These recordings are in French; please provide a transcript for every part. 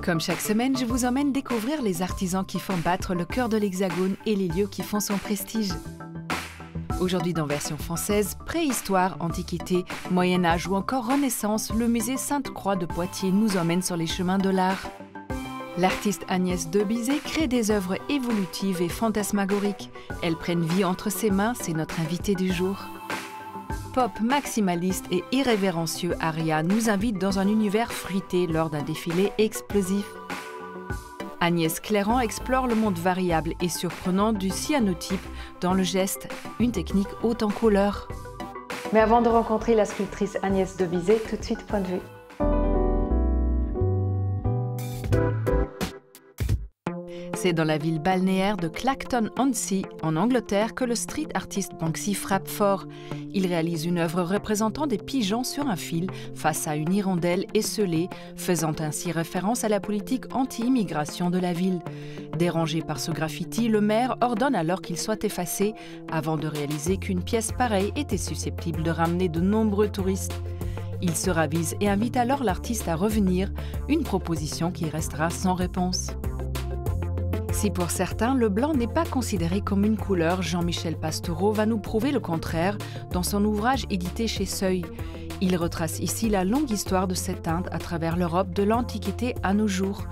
Comme chaque semaine, je vous emmène découvrir les artisans qui font battre le cœur de l'Hexagone et les lieux qui font son prestige. Aujourd'hui dans version française, préhistoire, antiquité, Moyen-Âge ou encore Renaissance, le musée Sainte-Croix de Poitiers nous emmène sur les chemins de l'art. L'artiste Agnès Debizet crée des œuvres évolutives et fantasmagoriques. Elles prennent vie entre ses mains, c'est notre invitée du jour. Pop, maximaliste et irrévérencieux, Aria nous invite dans un univers fruité lors d'un défilé explosif. Agnès Clairan explore le monde variable et surprenant du cyanotype dans le geste, une technique haute en couleurs. Mais avant de rencontrer la sculptrice Agnès Debizet, tout de suite point de vue. C'est dans la ville balnéaire de Clacton-on-Sea, en Angleterre, que le street artiste Banksy frappe fort. Il réalise une œuvre représentant des pigeons sur un fil face à une hirondelle esseulée, faisant ainsi référence à la politique anti-immigration de la ville. Dérangé par ce graffiti, le maire ordonne alors qu'il soit effacé, avant de réaliser qu'une pièce pareille était susceptible de ramener de nombreux touristes. Il se ravise et invite alors l'artiste à revenir, une proposition qui restera sans réponse. Si pour certains, le blanc n'est pas considéré comme une couleur, Jean-Michel Pastoureau va nous prouver le contraire dans son ouvrage édité chez Seuil. Il retrace ici la longue histoire de cette teinte à travers l'Europe de l'Antiquité à nos jours.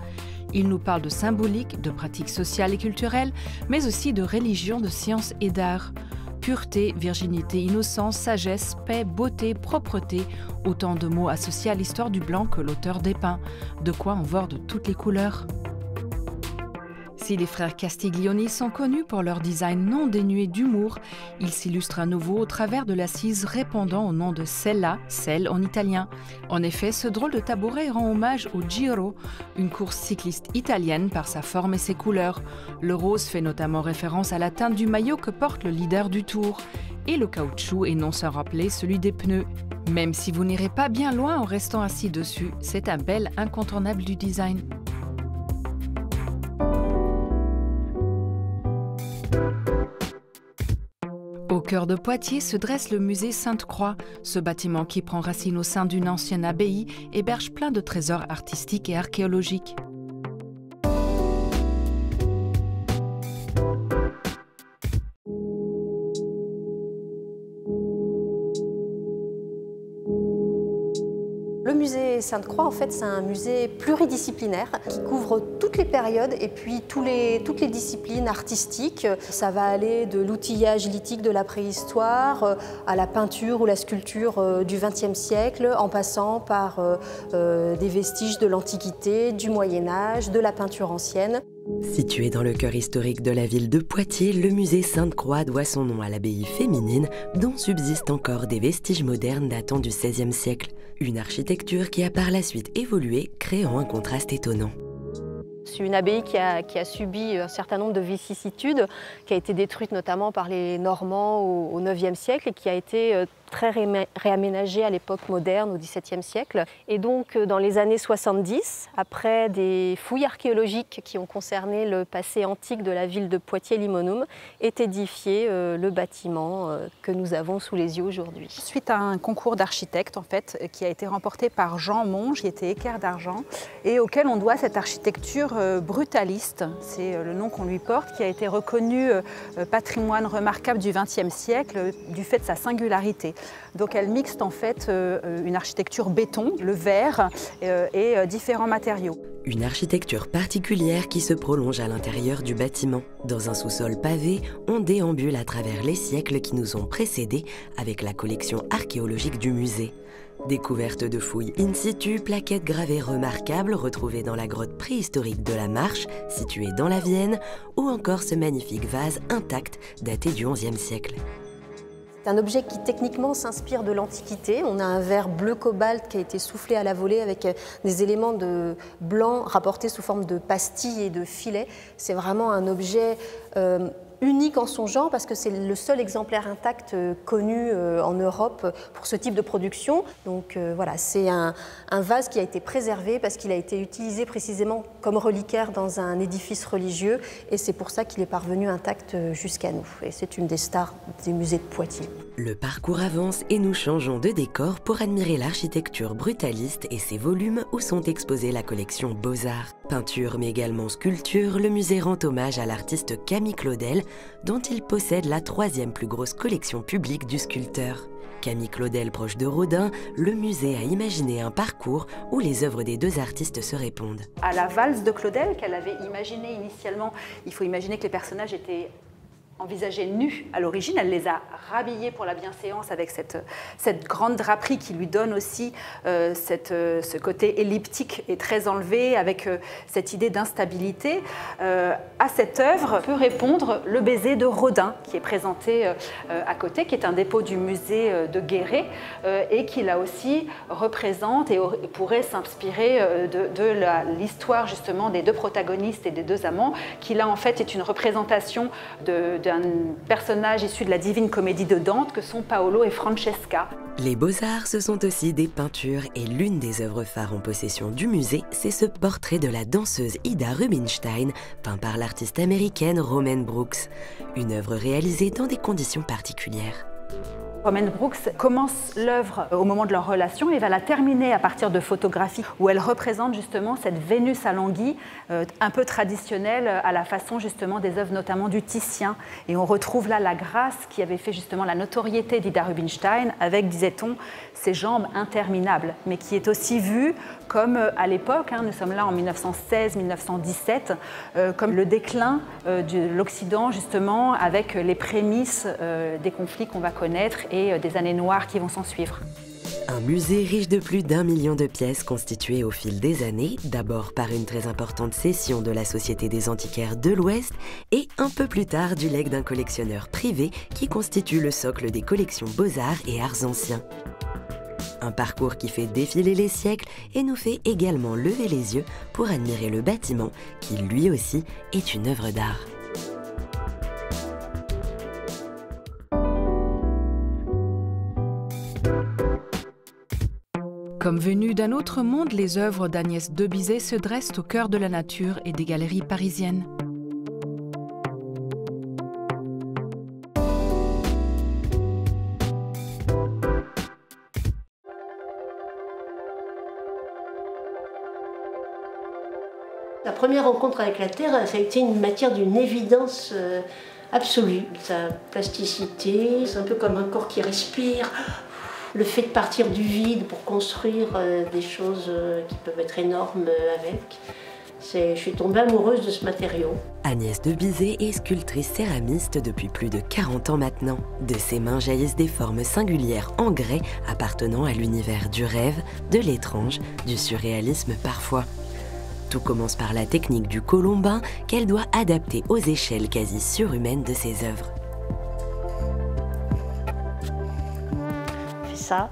Il nous parle de symbolique, de pratiques sociales et culturelles, mais aussi de religion, de science et d'art. Pureté, virginité, innocence, sagesse, paix, beauté, propreté, autant de mots associés à l'histoire du blanc que l'auteur dépeint, de quoi en voir de toutes les couleurs. Si les frères Castiglioni sont connus pour leur design non dénué d'humour, ils s'illustrent à nouveau au travers de l'assise répondant au nom de Sella, selle en italien. En effet, ce drôle de tabouret rend hommage au Giro, une course cycliste italienne par sa forme et ses couleurs. Le rose fait notamment référence à la teinte du maillot que porte le leader du Tour. Et le caoutchouc est non sans rappeler celui des pneus. Même si vous n'irez pas bien loin en restant assis dessus, c'est un bel incontournable du design. Au cœur de Poitiers se dresse le musée Sainte-Croix. Ce bâtiment qui prend racine au sein d'une ancienne abbaye héberge plein de trésors artistiques et archéologiques. Le musée Sainte-Croix, en fait, c'est un musée pluridisciplinaire qui couvre toutes les périodes et puis toutes les disciplines artistiques. Ça va aller de l'outillage lithique de la préhistoire à la peinture ou la sculpture du XXe siècle, en passant par des vestiges de l'Antiquité, du Moyen-Âge, de la peinture ancienne. Situé dans le cœur historique de la ville de Poitiers, le musée Sainte-Croix doit son nom à l'abbaye féminine dont subsistent encore des vestiges modernes datant du XVIe siècle. Une architecture qui a par la suite évolué, créant un contraste étonnant. C'est une abbaye qui a subi un certain nombre de vicissitudes, qui a été détruite notamment par les Normands au IXe siècle et qui a été très réaménagée à l'époque moderne, au XVIIe siècle. Et donc, dans les années 70, après des fouilles archéologiques qui ont concerné le passé antique de la ville de Poitiers-Limonum, est édifié le bâtiment que nous avons sous les yeux aujourd'hui. Suite à un concours d'architectes, en fait, qui a été remporté par Jean Monge, qui était équerre d'argent, et auquel on doit cette architecture brutaliste, c'est le nom qu'on lui porte, qui a été reconnu patrimoine remarquable du XXe siècle du fait de sa singularité. Donc elle mixte en fait une architecture béton, le verre et différents matériaux. Une architecture particulière qui se prolonge à l'intérieur du bâtiment. Dans un sous-sol pavé, on déambule à travers les siècles qui nous ont précédés avec la collection archéologique du musée. Découverte de fouilles in situ, plaquettes gravées remarquables retrouvées dans la grotte préhistorique de la Marche, située dans la Vienne, ou encore ce magnifique vase intact daté du XIe siècle. C'est un objet qui techniquement s'inspire de l'Antiquité. On a un verre bleu cobalt qui a été soufflé à la volée avec des éléments de blanc rapportés sous forme de pastilles et de filets. C'est vraiment un objet unique en son genre parce que c'est le seul exemplaire intact connu en Europe pour ce type de production. Donc voilà, c'est un vase qui a été préservé parce qu'il a été utilisé précisément comme reliquaire dans un édifice religieux et c'est pour ça qu'il est parvenu intact jusqu'à nous. Et c'est une des stars des musées de Poitiers. Le parcours avance et nous changeons de décor pour admirer l'architecture brutaliste et ses volumes où sont exposées la collection Beaux-Arts. Peinture mais également sculpture, le musée rend hommage à l'artiste Camille Claudel, dont il possède la 3e plus grosse collection publique du sculpteur. Camille Claudel proche de Rodin, le musée a imaginé un parcours où les œuvres des deux artistes se répondent. À la valse de Claudel qu'elle avait imaginée initialement, il faut imaginer que les personnages étaient envisagés nus à l'origine. Elle les a rhabillés pour la bienséance avec cette grande draperie qui lui donne aussi ce côté elliptique et très enlevé, avec cette idée d'instabilité. À cette œuvre peut répondre le baiser de Rodin, qui est présenté à côté, qui est un dépôt du musée de Guéret, et qui là aussi représente et pourrait s'inspirer de l'histoire justement des deux protagonistes et des deux amants, qui là en fait est une représentation d'un personnage issu de la Divine Comédie de Dante que sont Paolo et Francesca. Les beaux-arts, ce sont aussi des peintures et l'une des œuvres phares en possession du musée, c'est ce portrait de la danseuse Ida Rubinstein, peint par l'artiste américaine Romaine Brooks. Une œuvre réalisée dans des conditions particulières. Romaine Brooks commence l'œuvre au moment de leur relation et va la terminer à partir de photographies où elle représente justement cette Vénus à l'anguille un peu traditionnelle à la façon justement des œuvres notamment du Titien. Et on retrouve là la grâce qui avait fait justement la notoriété d'Ida Rubinstein avec, disait-on, ses jambes interminables, mais qui est aussi vue comme à l'époque, nous sommes là en 1916-1917, comme le déclin de l'Occident justement avec les prémices des conflits qu'on va connaître et des années noires qui vont s'en suivre. Un musée riche de plus d'1 million de pièces constituées au fil des années, d'abord par une très importante cession de la Société des antiquaires de l'Ouest et un peu plus tard du legs d'un collectionneur privé qui constitue le socle des collections Beaux-Arts et Arts Anciens. Un parcours qui fait défiler les siècles et nous fait également lever les yeux pour admirer le bâtiment qui lui aussi est une œuvre d'art. Comme venues d'un autre monde, les œuvres d'Agnès de Bizet se dressent au cœur de la nature et des galeries parisiennes. La première rencontre avec la Terre, ça a été une matière d'une évidence absolue. Sa plasticité, c'est un peu comme un corps qui respire. Le fait de partir du vide pour construire des choses qui peuvent être énormes avec. Je suis tombée amoureuse de ce matériau. Agnès de Bizet est sculptrice céramiste depuis plus de 40 ans maintenant. De ses mains jaillissent des formes singulières en grès appartenant à l'univers du rêve, de l'étrange, du surréalisme parfois. Tout commence par la technique du colombin qu'elle doit adapter aux échelles quasi surhumaines de ses œuvres. Ça,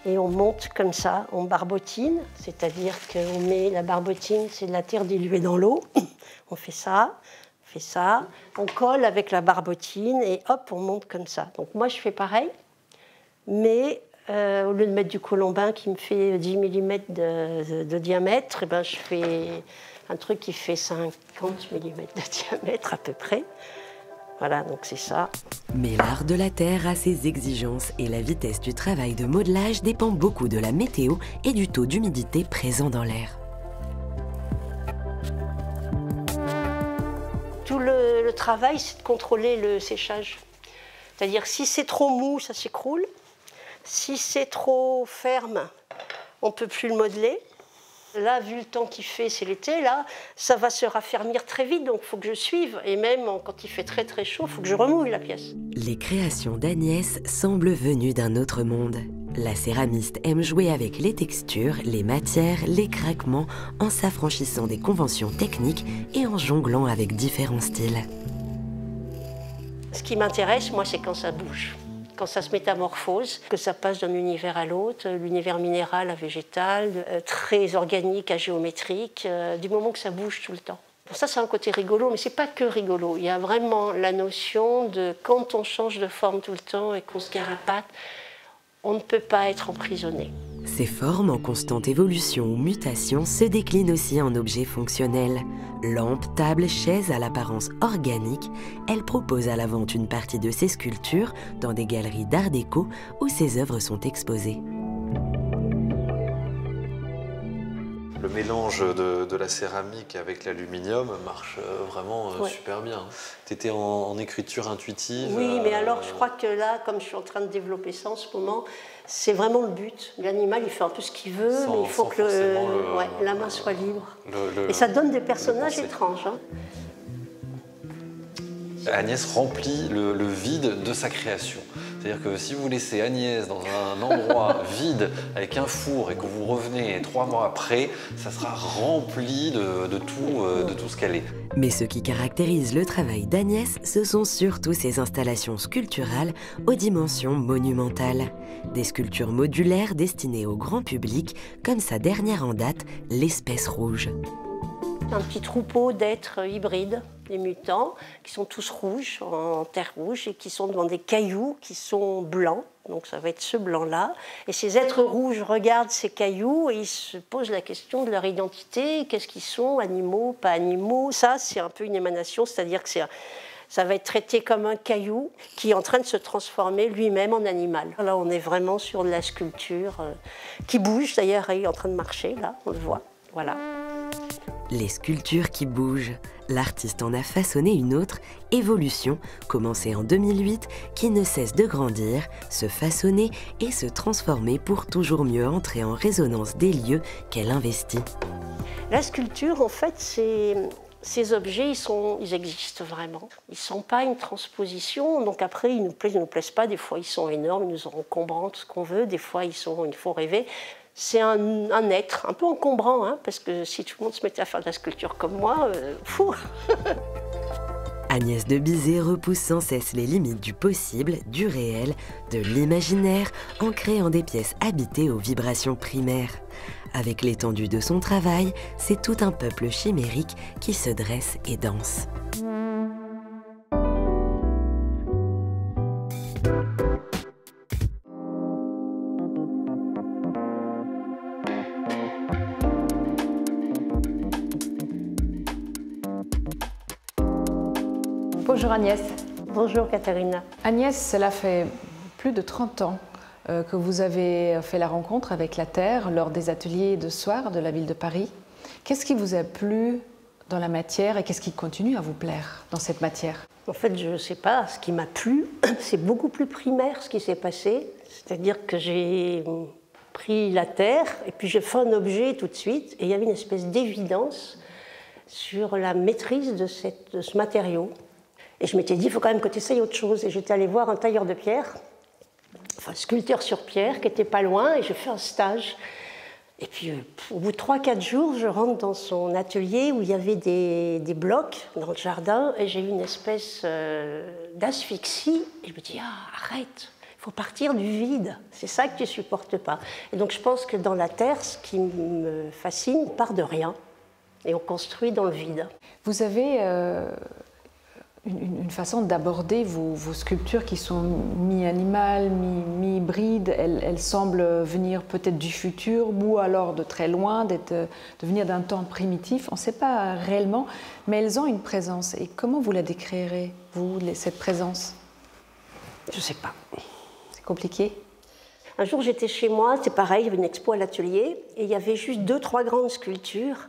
et on monte comme ça, on barbotine, c'est-à-dire qu'on met la barbotine, c'est de la terre diluée dans l'eau, on fait ça, on colle avec la barbotine et hop, on monte comme ça. Donc moi je fais pareil, mais au lieu de mettre du colombin qui me fait 10 mm de diamètre, ben, je fais un truc qui fait 50 mm de diamètre à peu près. Voilà, donc c'est ça. Mais l'art de la terre a ses exigences et la vitesse du travail de modelage dépend beaucoup de la météo et du taux d'humidité présent dans l'air. Tout le travail, c'est de contrôler le séchage. C'est-à-dire si c'est trop mou, ça s'écroule. Si c'est trop ferme, on ne peut plus le modeler. Là, vu le temps qu'il fait, c'est l'été, là, ça va se raffermir très vite, donc il faut que je suive. Et même quand il fait très très chaud, il faut que je remoule la pièce. Les créations d'Agnès semblent venues d'un autre monde. La céramiste aime jouer avec les textures, les matières, les craquements, en s'affranchissant des conventions techniques et en jonglant avec différents styles. Ce qui m'intéresse, moi, c'est quand ça bouge. Quand ça se métamorphose, que ça passe d'un univers à l'autre, l'univers minéral à végétal, très organique à géométrique, du moment que ça bouge tout le temps. Pour ça, c'est un côté rigolo, mais c'est pas que rigolo. Il y a vraiment la notion de quand on change de forme tout le temps et qu'on se garapate, on ne peut pas être emprisonné. Ces formes en constante évolution ou mutation se déclinent aussi en objets fonctionnels. Lampes, tables, chaises à l'apparence organique, elle propose à la vente une partie de ses sculptures dans des galeries d'art déco où ses œuvres sont exposées. Le mélange de la céramique avec l'aluminium marche vraiment super bien. Tu étais en écriture intuitive. Oui, mais alors je crois que là, comme je suis en train de développer ça en ce moment, c'est vraiment le but. L'animal, il fait un peu ce qu'il veut, mais il faut que la main soit libre. Et ça donne des personnages étranges. Hein. Agnès remplit le vide de sa création. C'est-à-dire que si vous laissez Agnès dans un endroit vide avec un four et que vous revenez 3 mois après, ça sera rempli de tout ce qu'elle est. Mais ce qui caractérise le travail d'Agnès, ce sont surtout ses installations sculpturales aux dimensions monumentales. Des sculptures modulaires destinées au grand public, comme sa dernière en date, l'Espèce rouge. Un petit troupeau d'êtres hybrides, des mutants, qui sont tous rouges, en terre rouge, et qui sont devant des cailloux qui sont blancs. Donc ça va être ce blanc-là. Et ces êtres rouges regardent ces cailloux et ils se posent la question de leur identité. Qu'est-ce qu'ils sont, animaux, pas animaux? Ça, c'est un peu une émanation, c'est-à-dire que ça va être traité comme un caillou qui est en train de se transformer lui-même en animal. Là, on est vraiment sur de la sculpture qui bouge. D'ailleurs, il est en train de marcher, là, on le voit. Voilà. Les sculptures qui bougent. L'artiste en a façonné une autre, Évolution, commencée en 2008, qui ne cesse de grandir, se façonner et se transformer pour toujours mieux entrer en résonance des lieux qu'elle investit. La sculpture, en fait, ces objets, ils existent vraiment. Ils ne sont pas une transposition, donc après, ils nous plaisent pas. Des fois, ils sont énormes, ils nous encombrant, tout ce qu'on veut. Des fois, il faut rêver. C'est un être un peu encombrant, hein, parce que si tout le monde se mettait à faire de la sculpture comme moi, fou. Agnès de Bizet repousse sans cesse les limites du possible, du réel, de l'imaginaire, en créant des pièces habitées aux vibrations primaires. Avec l'étendue de son travail, c'est tout un peuple chimérique qui se dresse et danse. Bonjour Agnès. Bonjour Katharina. Agnès, cela fait plus de 30 ans que vous avez fait la rencontre avec la Terre lors des ateliers de soir de la ville de Paris. Qu'est-ce qui vous a plu dans la matière et qu'est-ce qui continue à vous plaire dans cette matière? En fait, je ne sais pas, ce qui m'a plu, c'est beaucoup plus primaire ce qui s'est passé. C'est-à-dire que j'ai pris la Terre et puis j'ai fait un objet tout de suite et il y avait une espèce d'évidence sur la maîtrise de ce matériau. Et je m'étais dit, il faut quand même que tu essayes autre chose. Et j'étais allée voir un tailleur de pierre, enfin sculpteur sur pierre, qui était pas loin, et j'ai fait un stage. Et puis, au bout de 3-4 jours, je rentre dans son atelier où il y avait des blocs dans le jardin, et j'ai eu une espèce d'asphyxie. Et je me dis, arrête, il faut partir du vide. C'est ça que tu supportes pas. Et donc, je pense que dans la terre, ce qui me fascine part de rien, et on construit dans le vide. Vous avez une façon d'aborder vos sculptures qui sont mi-animales, mi-hybrides. Elles semblent venir peut-être du futur ou alors de très loin, de venir d'un temps primitif. On ne sait pas réellement, mais elles ont une présence. Et comment vous la décrirez, vous, cette présence? Je ne sais pas. C'est compliqué? Un jour, j'étais chez moi, c'est pareil, il y avait une expo à l'atelier, et il y avait juste 2-3 grandes sculptures.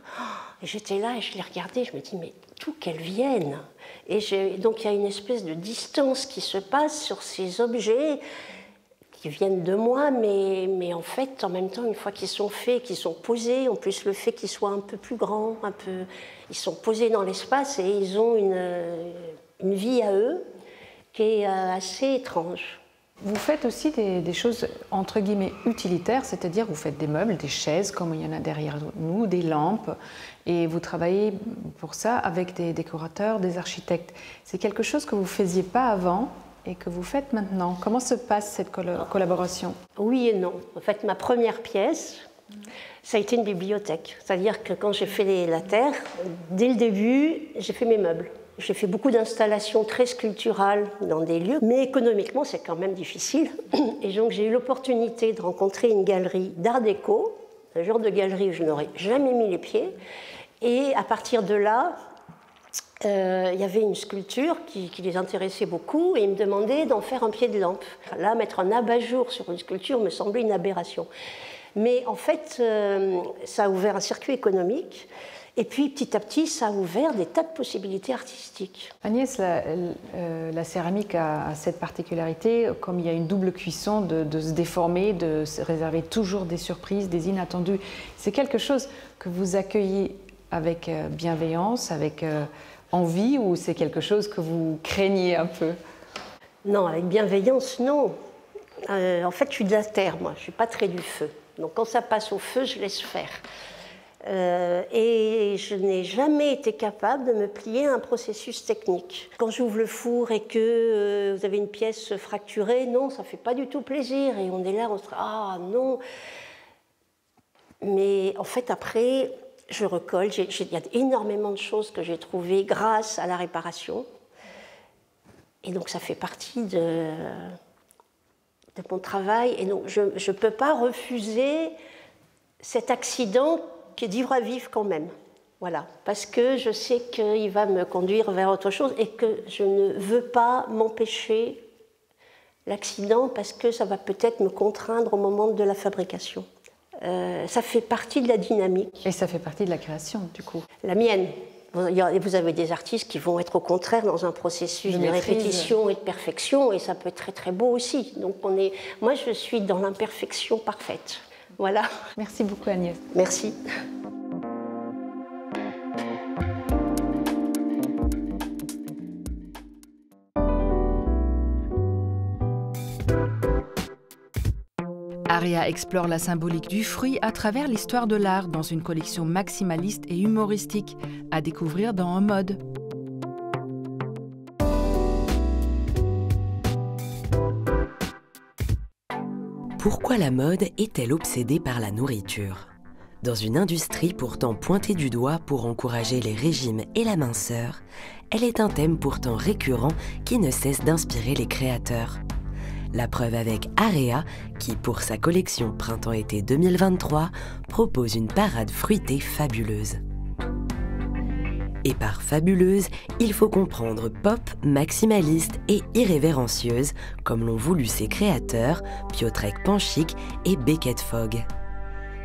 Et j'étais là et je les regardais, je me dis, mais d'où qu'elles viennent? Et donc il y a une espèce de distance qui se passe sur ces objets qui viennent de moi, mais en fait, en même temps, une fois qu'ils sont faits, qu'ils sont posés, en plus le fait qu'ils soient un peu plus grands, ils sont posés dans l'espace et ils ont une vie à eux qui est assez étrange. Vous faites aussi des choses entre guillemets utilitaires, c'est-à-dire vous faites des meubles, des chaises comme il y en a derrière nous, des lampes, et vous travaillez pour ça avec des décorateurs, des architectes. C'est quelque chose que vous ne faisiez pas avant et que vous faites maintenant. Comment se passe cette collaboration? Oui et non. En fait, ma première pièce, ça a été une bibliothèque. C'est-à-dire que quand j'ai fait la terre, dès le début, j'ai fait mes meubles. J'ai fait beaucoup d'installations très sculpturales dans des lieux, mais économiquement, c'est quand même difficile. Et donc, j'ai eu l'opportunité de rencontrer une galerie d'art déco, un genre de galerie où je n'aurais jamais mis les pieds. Et à partir de là, il y avait une sculpture qui les intéressait beaucoup et ils me demandaient d'en faire un pied de lampe. Là, mettre un abat-jour sur une sculpture me semblait une aberration. Mais en fait, ça a ouvert un circuit économique. Et puis, petit à petit, ça a ouvert des tas de possibilités artistiques. Agnès, la céramique a cette particularité, comme il y a une double cuisson, de se déformer, de se réserver toujours des surprises, des inattendus. C'est quelque chose que vous accueillez avec bienveillance, avec envie, ou c'est quelque chose que vous craignez un peu? Non, avec bienveillance, non. En fait, je suis de la terre, moi. Je ne suis pas très du feu. Donc, quand ça passe au feu, je laisse faire. Et je n'ai jamais été capable de me plier à un processus technique. Quand j'ouvre le four et que vous avez une pièce fracturée, non, ça ne fait pas du tout plaisir. Et on est là, on se dit « Ah non !» Mais en fait, après, je recolle. Il y a énormément de choses que j'ai trouvées grâce à la réparation. Et donc, ça fait partie de mon travail. Et donc, je ne peux pas refuser cet accident qui est de vivre à vivre quand même. Voilà. Parce que je sais qu'il va me conduire vers autre chose et que je ne veux pas m'empêcher l'accident parce que ça va peut-être me contraindre au moment de la fabrication. Ça fait partie de la dynamique. Et ça fait partie de la création, du coup. La mienne. Vous avez des artistes qui vont être au contraire dans un processus de répétition et de perfection, et ça peut être très très beau aussi. Donc moi je suis dans l'imperfection parfaite. Voilà. Merci beaucoup Agnès. Merci. Area explore la symbolique du fruit à travers l'histoire de l'art dans une collection maximaliste et humoristique, à découvrir dans En Mode. Pourquoi la mode est-elle obsédée par la nourriture? Dans une industrie pourtant pointée du doigt pour encourager les régimes et la minceur, elle est un thème pourtant récurrent qui ne cesse d'inspirer les créateurs. La preuve avec Area, qui pour sa collection Printemps-été 2023 propose une parade fruitée fabuleuse. Et par fabuleuse, il faut comprendre pop, maximaliste et irrévérencieuse, comme l'ont voulu ses créateurs, Piotrek Panchik et Beckett Fogg.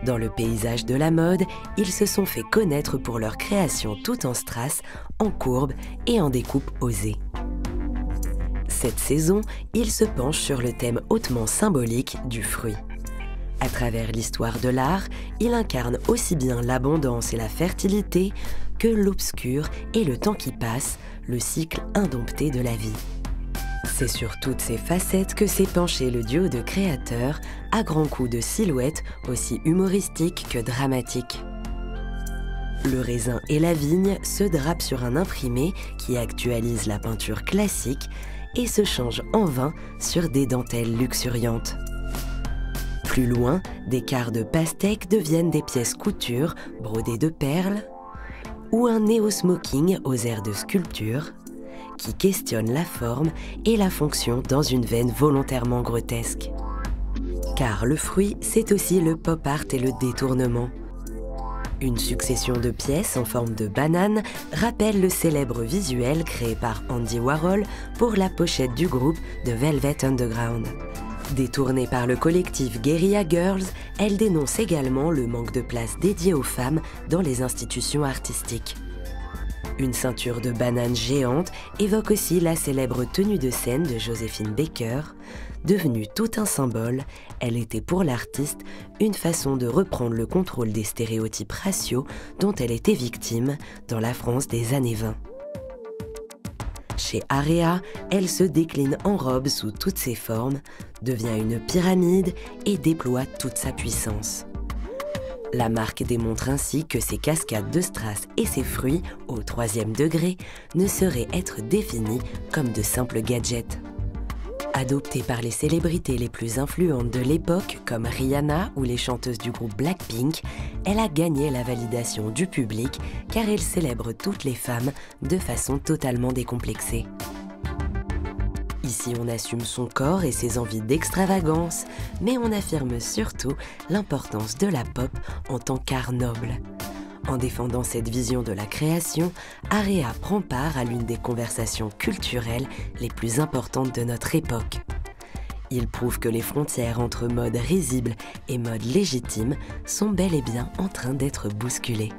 Dans le paysage de la mode, ils se sont fait connaître pour leur création tout en strass, en courbe et en découpe osée. Cette saison, ils se penchent sur le thème hautement symbolique du fruit. À travers l'histoire de l'art, il incarne aussi bien l'abondance et la fertilité que l'obscur et le temps qui passe, le cycle indompté de la vie. C'est sur toutes ces facettes que s'est penché le duo de créateurs, à grands coups de silhouettes aussi humoristiques que dramatiques. Le raisin et la vigne se drapent sur un imprimé qui actualise la peinture classique et se change en vin sur des dentelles luxuriantes. Plus loin, des quarts de pastèque deviennent des pièces couture brodées de perles, ou un néo-smoking aux airs de sculpture, qui questionne la forme et la fonction dans une veine volontairement grotesque. Car le fruit, c'est aussi le pop art et le détournement. Une succession de pièces en forme de banane rappelle le célèbre visuel créé par Andy Warhol pour la pochette du groupe The Velvet Underground. Détournée par le collectif Guerrilla Girls, elle dénonce également le manque de place dédiée aux femmes dans les institutions artistiques. Une ceinture de banane géante évoque aussi la célèbre tenue de scène de Joséphine Baker. Devenue tout un symbole, elle était pour l'artiste une façon de reprendre le contrôle des stéréotypes raciaux dont elle était victime dans la France des années 20. Chez Area, elle se décline en robe sous toutes ses formes, devient une pyramide et déploie toute sa puissance. La marque démontre ainsi que ses cascades de strass et ses fruits, au 3e degré, ne sauraient être définis comme de simples gadgets. Adoptée par les célébrités les plus influentes de l'époque, comme Rihanna ou les chanteuses du groupe Blackpink, elle a gagné la validation du public car elle célèbre toutes les femmes de façon totalement décomplexée. Ici, on assume son corps et ses envies d'extravagance, mais on affirme surtout l'importance de la pop en tant qu'art noble. En défendant cette vision de la création, Area prend part à l'une des conversations culturelles les plus importantes de notre époque. Il prouve que les frontières entre mode risible et mode légitime sont bel et bien en train d'être bousculées.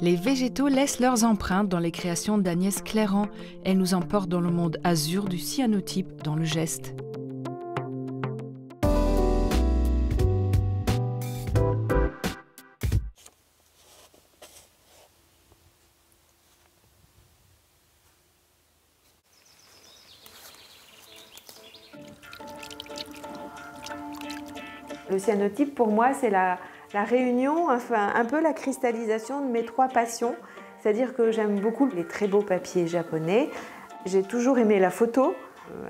Les végétaux laissent leurs empreintes dans les créations d'Agnès Clairon. Elle nous emporte dans le monde azur du cyanotype dans le geste. Le cyanotype, pour moi, c'est la réunion, enfin, un peu la cristallisation de mes trois passions. C'est-à-dire que j'aime beaucoup les très beaux papiers japonais. J'ai toujours aimé la photo.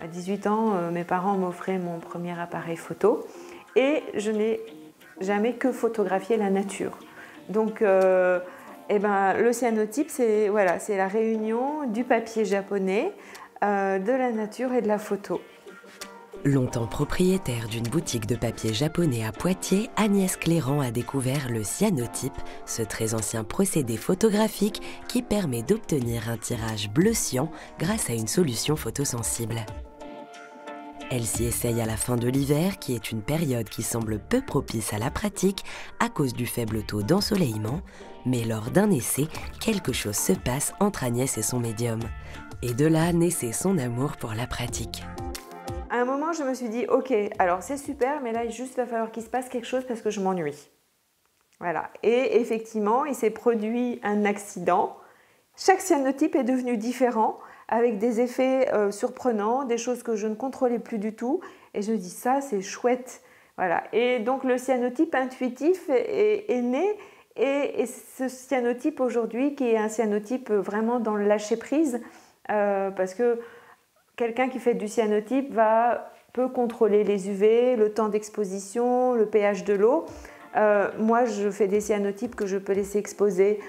À 18 ans, mes parents m'offraient mon premier appareil photo. Et je n'ai jamais que photographié la nature. Donc, le cyanotype, c'est la réunion du papier japonais, de la nature et de la photo. Longtemps propriétaire d'une boutique de papier japonais à Poitiers, Agnès Clairon a découvert le cyanotype, ce très ancien procédé photographique qui permet d'obtenir un tirage bleu cyan grâce à une solution photosensible. Elle s'y essaye à la fin de l'hiver, qui est une période qui semble peu propice à la pratique à cause du faible taux d'ensoleillement, mais lors d'un essai, quelque chose se passe entre Agnès et son médium. Et de là naissait son amour pour la pratique. À un moment, je me suis dit, ok, alors c'est super, mais là, il va falloir qu'il se passe quelque chose parce que je m'ennuie. Voilà. Et effectivement, il s'est produit un accident. Chaque cyanotype est devenu différent, avec des effets surprenants, des choses que je ne contrôlais plus du tout. Et je me dis, ça, c'est chouette. Voilà. Et donc, le cyanotype intuitif est né. Et ce cyanotype aujourd'hui, qui est un cyanotype vraiment dans le lâcher-prise, parce que quelqu'un qui fait du cyanotype peut contrôler les UV, le temps d'exposition, le pH de l'eau. Moi, je fais des cyanotypes que je peux laisser exposer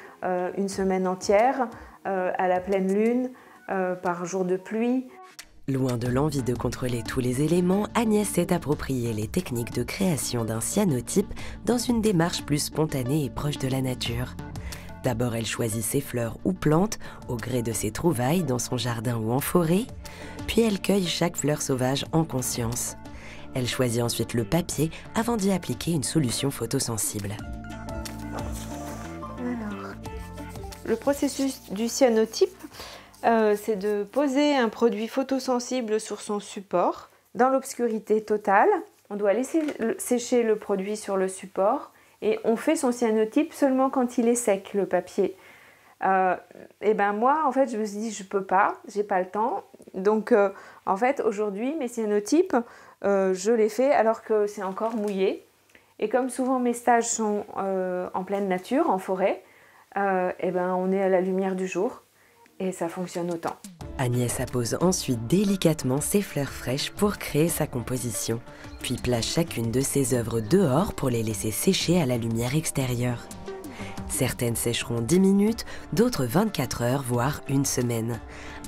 une semaine entière, à la pleine lune, par jour de pluie. Loin de l'envie de contrôler tous les éléments, Agnès s'est approprié les techniques de création d'un cyanotype dans une démarche plus spontanée et proche de la nature. D'abord, elle choisit ses fleurs ou plantes au gré de ses trouvailles dans son jardin ou en forêt, puis elle cueille chaque fleur sauvage en conscience. Elle choisit ensuite le papier avant d'y appliquer une solution photosensible. Alors, le processus du cyanotype, c'est de poser un produit photosensible sur son support dans l'obscurité totale. On doit laisser sécher le produit sur le support. Et on fait son cyanotype seulement quand il est sec, le papier. Moi, en fait, je me suis dit, je peux pas, j'ai pas le temps. Donc, en fait, aujourd'hui, mes cyanotypes, je les fais alors que c'est encore mouillé. Et comme souvent mes stages sont en pleine nature, en forêt, on est à la lumière du jour et ça fonctionne autant. Agnès appose ensuite délicatement ses fleurs fraîches pour créer sa composition, puis place chacune de ses œuvres dehors pour les laisser sécher à la lumière extérieure. Certaines sécheront 10 minutes, d'autres 24 heures, voire une semaine.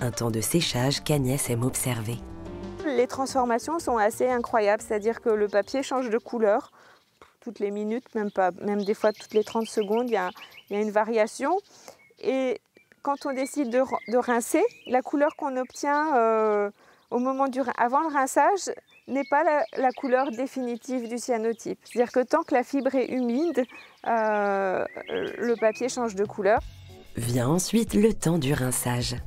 Un temps de séchage qu'Agnès aime observer. Les transformations sont assez incroyables, c'est-à-dire que le papier change de couleur toutes les minutes, même des fois toutes les 30 secondes, il y a une variation. Et quand on décide de rincer, la couleur qu'on obtient au moment avant le rinçage n'est pas la couleur définitive du cyanotype. C'est-à-dire que tant que la fibre est humide, le papier change de couleur. Vient ensuite le temps du rinçage.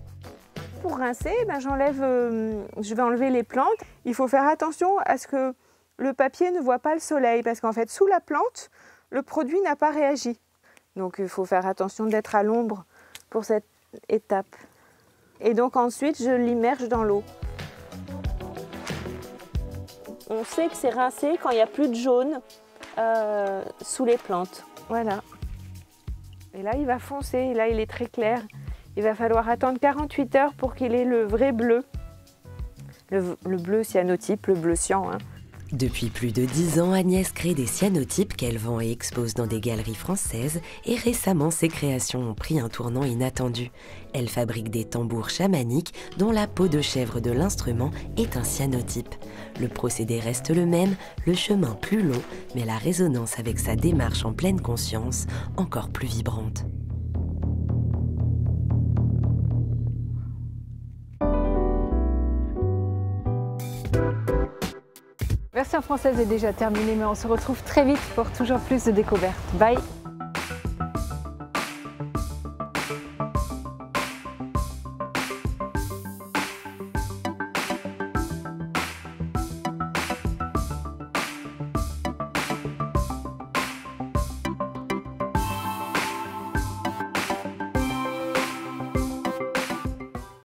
Pour rincer, je vais enlever les plantes. Il faut faire attention à ce que le papier ne voit pas le soleil, parce qu'en fait, sous la plante, le produit n'a pas réagi. Donc il faut faire attention d'être à l'ombre pour cette étape. Et donc ensuite, je l'immerge dans l'eau. On sait que c'est rincé quand il n'y a plus de jaune sous les plantes. Voilà. Et là, il va foncer. Et là, il est très clair. Il va falloir attendre 48 heures pour qu'il ait le vrai bleu. Le bleu cyanotype, le bleu cyan. Depuis plus de 10 ans, Agnès crée des cyanotypes qu'elle vend et expose dans des galeries françaises et récemment, ses créations ont pris un tournant inattendu. Elle fabrique des tambours chamaniques dont la peau de chèvre de l'instrument est un cyanotype. Le procédé reste le même, le chemin plus long, mais la résonance avec sa démarche en pleine conscience encore plus vibrante. version française est déjà terminée, mais on se retrouve très vite pour toujours plus de découvertes. Bye!